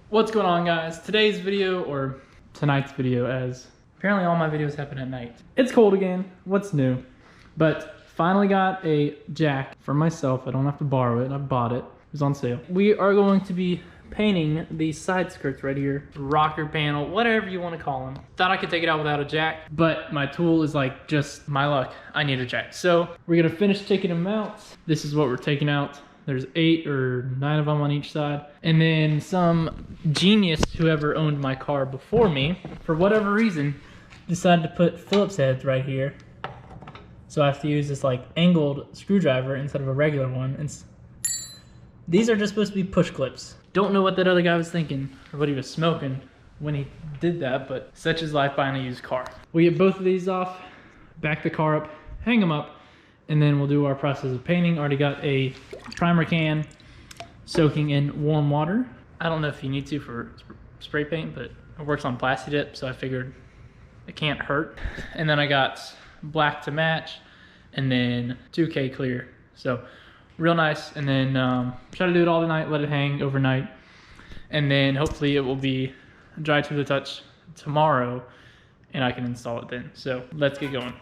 What's going on, guys? Today's video, or tonight's video, as apparently all my videos happen at night. It's cold again. What's new? But finally got a jack for myself. I don't have to borrow it. I bought it. It was on sale. We are going to be painting these side skirts right here. Rocker panel, whatever you want to call them. Thought I could take it out without a jack, but my tool is like just my luck. I need a jack. So we're gonna finish taking them out. This is what we're taking out. There's 8 or 9 of them on each side. And then some genius, whoever owned my car before me, for whatever reason, decided to put Phillips heads right here. So I have to use this like angled screwdriver instead of a regular one. And these are just supposed to be push clips. Don't know what that other guy was thinking or what he was smoking when he did that, but such is life buying a used car. We get both of these off, back the car up, hang them up, and then we'll do our process of painting. Already got a primer can soaking in warm water. I don't know if you need to for spray paint, but it works on Plasti Dip, so I figured it can't hurt. And then I got black to match, and then 2K clear. So real nice. And then try to do it all tonight, let it hang overnight, and then hopefully it will be dry to the touch tomorrow, and I can install it then. So let's get going.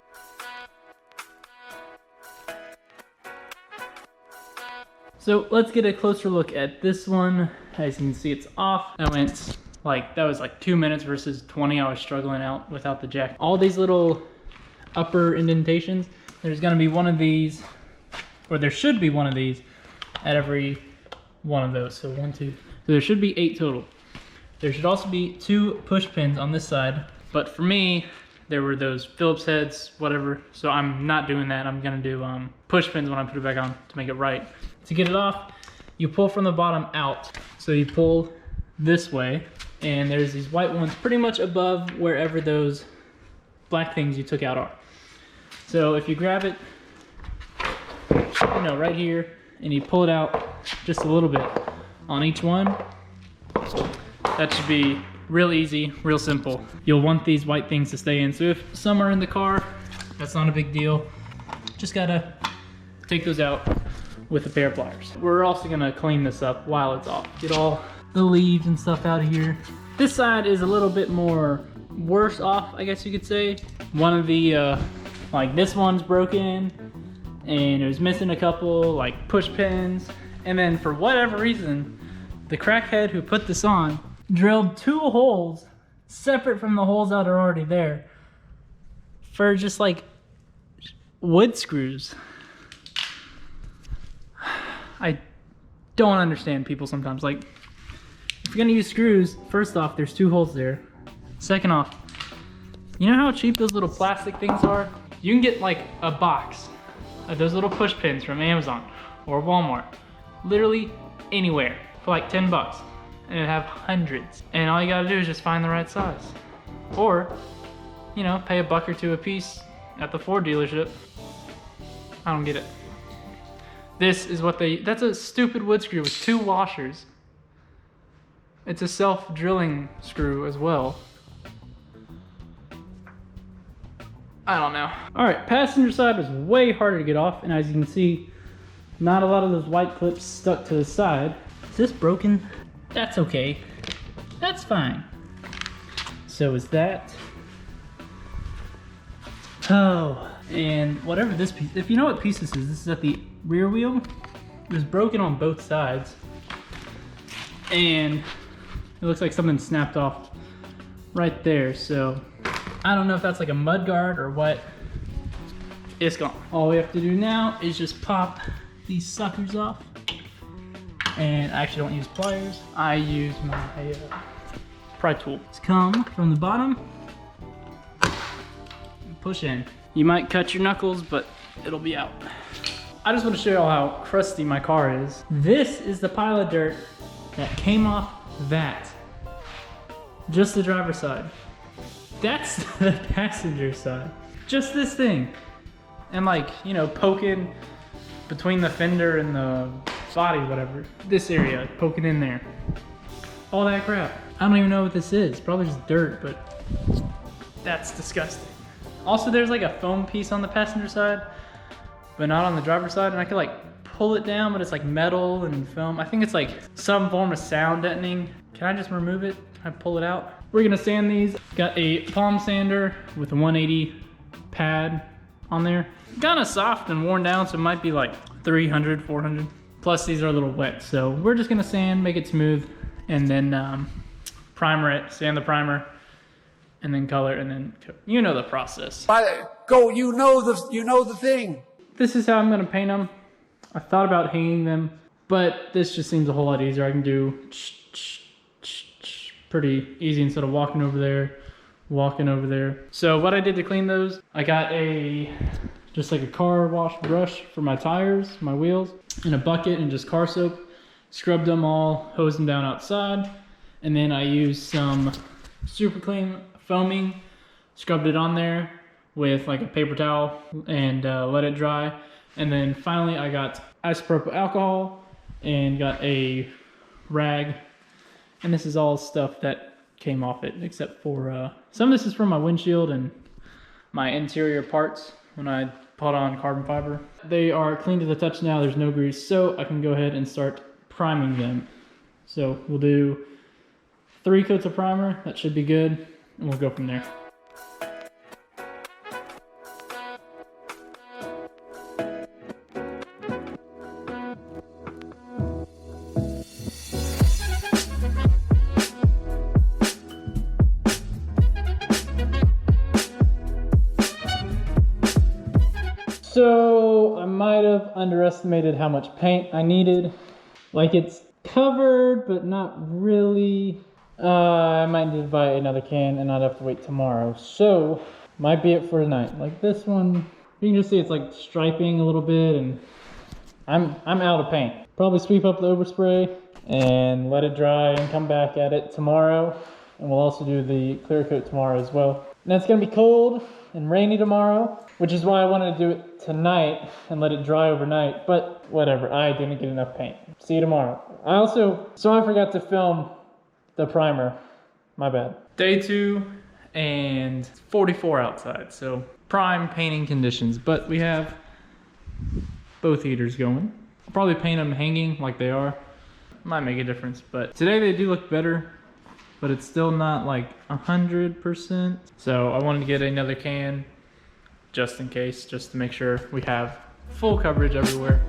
So let's get a closer look at this one. As you can see, it's off. That was like 2 minutes versus 20 I was struggling out without the jack. All these little upper indentations, there's gonna be one of these, or there should be one of these at every one of those. So 1, 2, so there should be 8 total. There should also be 2 push pins on this side, but for me, there were those Phillips heads, whatever, so I'm not doing that. I'm gonna do push pins when I put it back on to make it right. To get it off, you pull from the bottom out. So you pull this way, and there's these white ones pretty much above wherever those black things you took out are. So if you grab it, you know, right here, and you pull it out just a little bit on each one, that should be real easy, real simple. You'll want these white things to stay in. So if some are in the car, that's not a big deal. Just gotta take those out with a pair of pliers. We're also gonna clean this up while it's off. Get all the leaves and stuff out of here. This side is a little bit more worse off, I guess you could say. One of the, like this one's broken, and it was missing a couple like push pins. And then for whatever reason, the crackhead who put this on drilled 2 holes separate from the holes that are already there for just like wood screws. I don't understand people sometimes. Like, if you're gonna use screws, first off, there's 2 holes there. Second off, you know how cheap those little plastic things are? You can get like a box of those little push pins from Amazon or Walmart, literally anywhere, for like 10 bucks. And it have hundreds. And all you gotta do is just find the right size. Or, you know, pay $1 or $2 a piece at the Ford dealership. I don't get it. This is what that's a stupid wood screw with 2 washers. It's a self-drilling screw as well. I don't know. All right, passenger side was way harder to get off, and as you can see, not a lot of those white clips stuck to the side. Is this broken? That's okay. That's fine. So is that. Oh, and whatever this piece, if you know what piece this is at the rear wheel. It was broken on both sides, and it looks like something snapped off right there. So I don't know if that's like a mud guard or what. It's gone. All we have to do now is just pop these suckers off. And I actually don't use pliers. I use my pry tool. It's come from the bottom and push in. You might cut your knuckles, but it'll be out. I just want to show you all how crusty my car is. This is the pile of dirt that came off that. Just the driver's side. That's the passenger side. Just this thing. And like, you know, poking between the fender and the body, whatever. This area, poking in there. All that crap. I don't even know what this is. Probably just dirt, but that's disgusting. Also, there's like a foam piece on the passenger side, but not on the driver's side, and I could like pull it down, but it's like metal and foam. I think it's like some form of sound deadening. Can I just remove it? Can I pull it out? We're gonna sand these. Got a palm sander with a 180 pad on there. Kind of soft and worn down, so it might be like 300, 400. Plus these are a little wet, so we're just gonna sand, make it smooth, and then primer it, sand the primer, and then color, and then you know the process. You know the thing. This is how I'm gonna paint them. I thought about hanging them, but this just seems a whole lot easier. I can do pretty easy instead of walking over there. So what I did to clean those, I got just like a car wash brush for my tires, my wheels, and a bucket and just car soap. Scrubbed them all, hosed them down outside, and then I used some super clean foaming, scrubbed it on there with like a paper towel and let it dry. And then finally I got isopropyl alcohol and got a rag. And this is all stuff that came off it, except for some of this is from my windshield and my interior parts when I put on carbon fiber. They are clean to the touch now, there's no grease, so I can go ahead and start priming them. So we'll do 3 coats of primer, that should be good, and we'll go from there. So I might have underestimated how much paint I needed. Like it's covered, but not really. I might need to buy another can and not have to wait tomorrow. So might be it for tonight. Like this one, you can just see it's like striping a little bit, and I'm out of paint. Probably sweep up the overspray and let it dry and come back at it tomorrow. And we'll also do the clear coat tomorrow as well. And it's gonna be cold and rainy tomorrow, which is why I wanted to do it tonight and let it dry overnight, but whatever, I didn't get enough paint. See you tomorrow. I forgot to film the primer, my bad. Day 2 and 44 outside, so prime painting conditions, but we have both heaters going. I'll probably paint them hanging like they are. Might make a difference, but today they do look better, but it's still not like 100%. So I wanted to get another can just in case, just to make sure we have full coverage everywhere.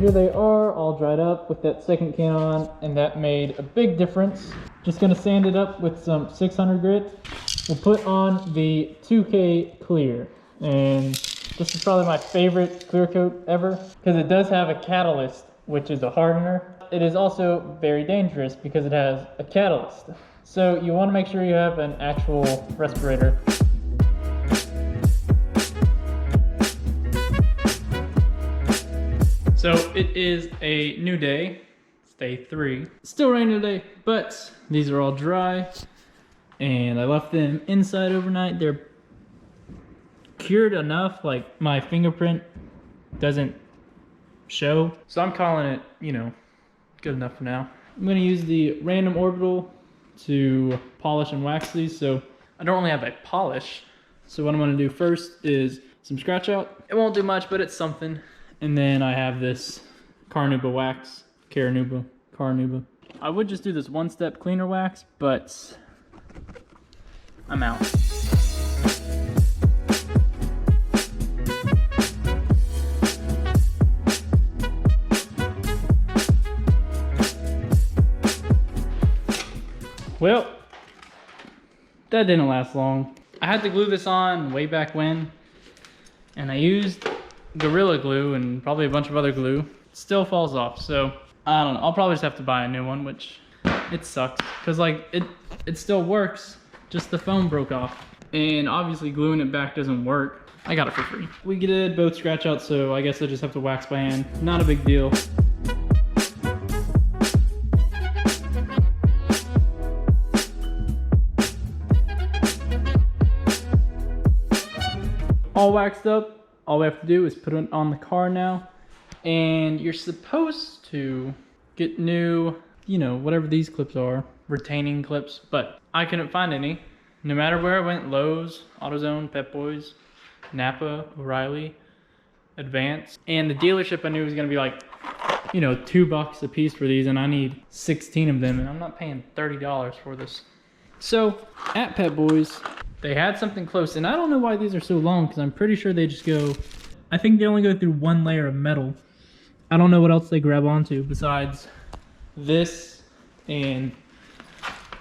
Here they are, all dried up with that second can on, and that made a big difference. Just gonna sand it up with some 600 grit. We'll put on the 2K clear, and this is probably my favorite clear coat ever because it does have a catalyst, which is a hardener. It is also very dangerous because it has a catalyst. So you want to make sure you have an actual respirator. So it is a new day, it's day 3. Still raining today, but these are all dry. And I left them inside overnight. They're cured enough, like my fingerprint doesn't show. So I'm calling it, you know, good enough for now. I'm gonna use the random orbital to polish and wax these. So I don't really have a polish. So what I'm gonna do first is some scratch out. It won't do much, but it's something. And then I have this Carnauba wax, Carnauba. I would just do this one-step cleaner wax, but I'm out. Well, that didn't last long. I had to glue this on way back when, and I used Gorilla Glue and probably a bunch of other glue. It still falls off, so I don't know. I'll probably just have to buy a new one, which it sucks, because like it still works, just the foam broke off. And obviously gluing it back doesn't work. I got it for free. We did both scratch out, so I guess I just have to wax by hand. Not a big deal. All waxed up, all we have to do is put it on the car now. And you're supposed to get new you know, whatever these clips are, retaining clips, but I couldn't find any. No matter where I went, Lowe's, AutoZone, Pep Boys, Napa, O'Reilly, Advance, and the dealership I knew was gonna be like, you know, $2 a piece for these, and I need 16 of them, and I'm not paying $30 for this. So at Pep Boys, they had something close, and I don't know why these are so long, because I'm pretty sure they just go, I think they only go through one layer of metal. I don't know what else they grab onto besides this and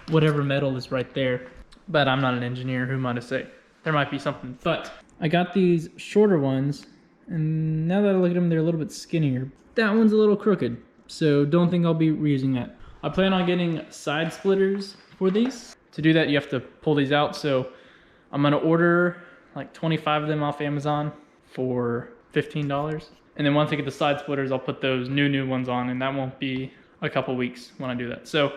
whatever metal is right there. But I'm not an engineer, who am I to say? There might be something. But I got these shorter ones, and now that I look at them, they're a little bit skinnier. That one's a little crooked, so don't think I'll be reusing that. I plan on getting side splitters for these. To do that, you have to pull these out, so I'm gonna order like 25 of them off Amazon for $15. And then once I get the side splitters, I'll put those new ones on, and that won't be a couple weeks when I do that. So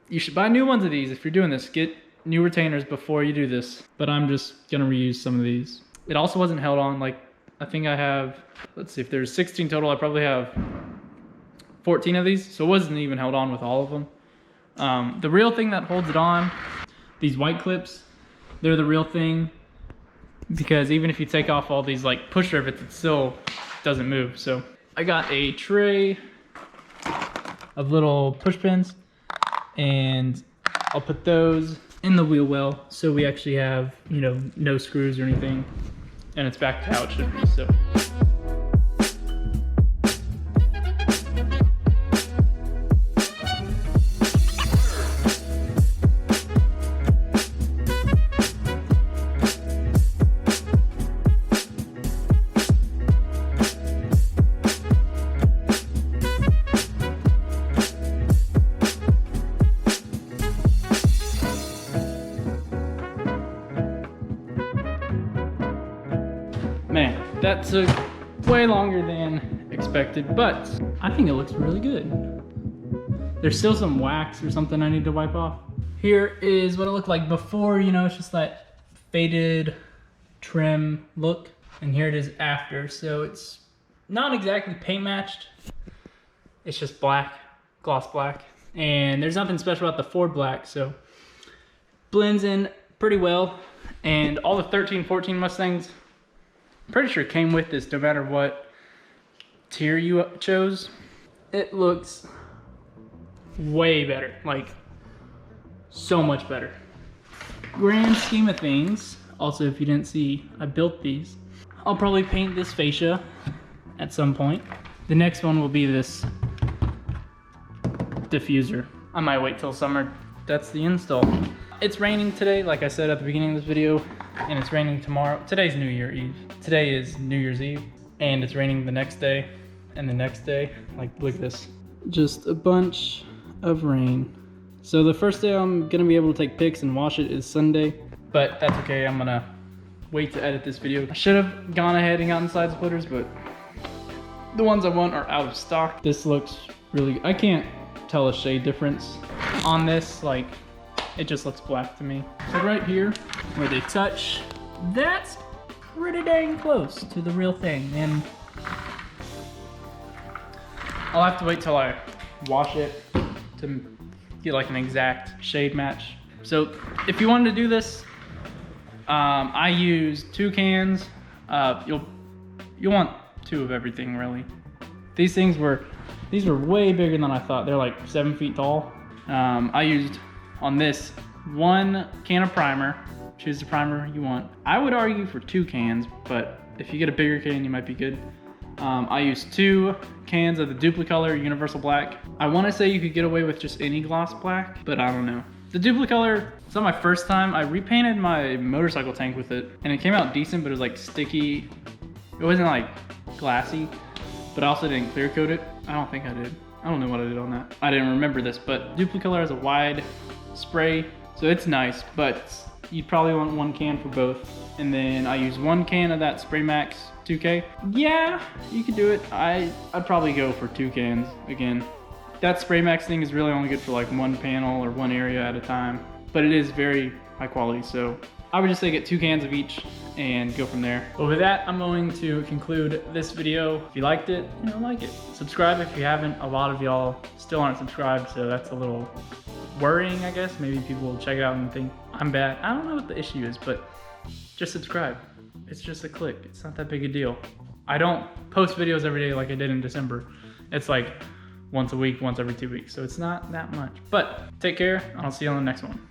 you should buy new ones of these if you're doing this. Get new retainers before you do this, but I'm just gonna reuse some of these. It also wasn't held on. Like, I think I have, let's see, if there's 16 total, I probably have 14 of these, so it wasn't even held on with all of them. The real thing that holds it on, these white clips, they're the real thing, because even if you take off all these like push rivets, it still doesn't move. So I got a tray of little push pins, and I'll put those in the wheel well, so we actually have, you know, no screws or anything, and it's back to how it should be. So man, that took way longer than expected, but I think it looks really good. There's still some wax or something I need to wipe off. Here is what it looked like before, you know, it's just that faded trim look. And here it is after. So it's not exactly paint matched. It's just black, gloss black. And there's nothing special about the Ford black, so blends in pretty well. And all the 13, 14 Mustangs, pretty sure came with this no matter what tier you chose. It looks way better, like so much better. Grand scheme of things, also if you didn't see, I built these. I'll probably paint this fascia at some point. The next one will be this diffuser. I might wait till summer. That's the install. It's raining today, like I said at the beginning of this video, and it's raining tomorrow. Today's New Year's Eve. Today is New Year's Eve, and it's raining the next day and the next day. Like, look at this. Just a bunch of rain. So the first day I'm gonna be able to take pics and wash it is Sunday, but that's okay. I'm gonna wait to edit this video. I should have gone ahead and gotten side splitters, but the ones I want are out of stock. This looks really, I can't tell a shade difference on this. Like, it just looks black to me. So right here where they touch, that's pretty dang close to the real thing. And I'll have to wait till I wash it to get like an exact shade match. So if you wanted to do this, I use 2 cans. You'll want 2 of everything really. These were way bigger than I thought. They're like 7 feet tall. I used on this 1 can of primer. Choose the primer you want. I would argue for 2 cans, but if you get a bigger can, you might be good. I used 2 cans of the Duplicolor Universal Black. I want to say you could get away with just any gloss black, but I don't know. The Duplicolor, it's not my first time. I repainted my motorcycle tank with it, and it came out decent, but it was like sticky. It wasn't like glassy, but I also didn't clear coat it. I don't think I did. I don't know what I did on that. I didn't remember this, but Duplicolor has a wide spray, so it's nice, but you'd probably want 1 can for both. And then I use 1 can of that Spray Max 2K. Yeah, you could do it. I'd probably go for 2 cans again. That Spray Max thing is really only good for like 1 panel or 1 area at a time, but it is very high quality. So I would just say get 2 cans of each and go from there. But with that, I'm going to conclude this video. If you liked it, like it. Subscribe if you haven't. A lot of y'all still aren't subscribed, so that's a little worrying, I guess. Maybe people will check it out and think I'm bad. I don't know what the issue is, but just subscribe. It's just a click. It's not that big a deal. I don't post videos every day like I did in December. It's like once a week, once every 2 weeks. So it's not that much. But take care, and I'll see you on the next one.